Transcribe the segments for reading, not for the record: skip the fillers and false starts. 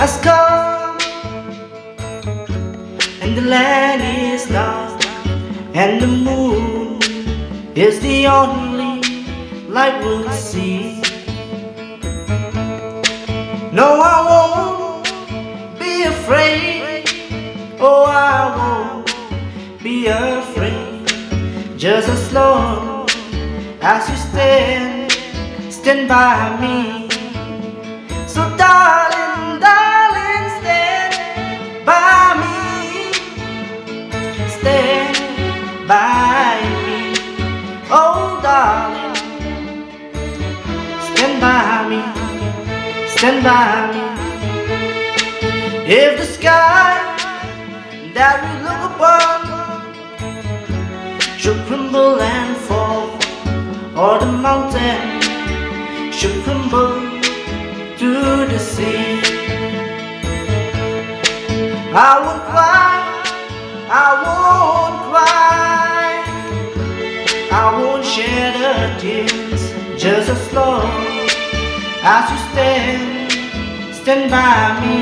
has come, and the land is dark, and the moon is the only light we'll see. No, I won't be afraid. Oh, I won't be afraid. Just as long as you stand by me. So darling, darling, stand by me. Stand by me. Oh, darling, stand by me. Stand by me. If the sky that we look upon should crumble and fall, or the mountain should crumble to the sea, I won't cry, I won't cry, I won't shed a tears, just as long as you stand by me.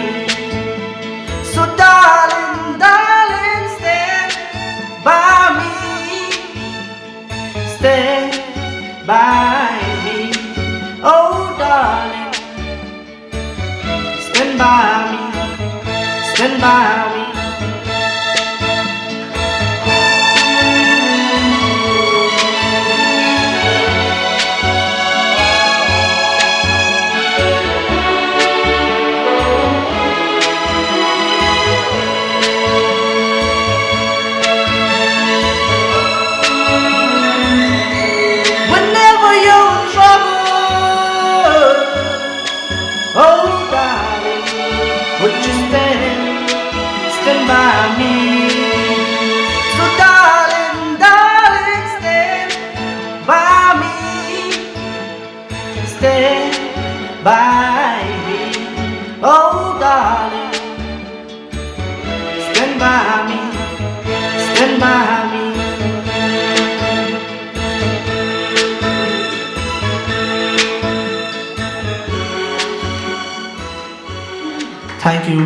So darling, darling, stand by me. Stand by me. Oh darling, stand by me. Stand by me. Oh darling, would you stand by me? So darling, darling, stand by me. Stand by me. Oh darling, stand by me. Stand by me. Thank you.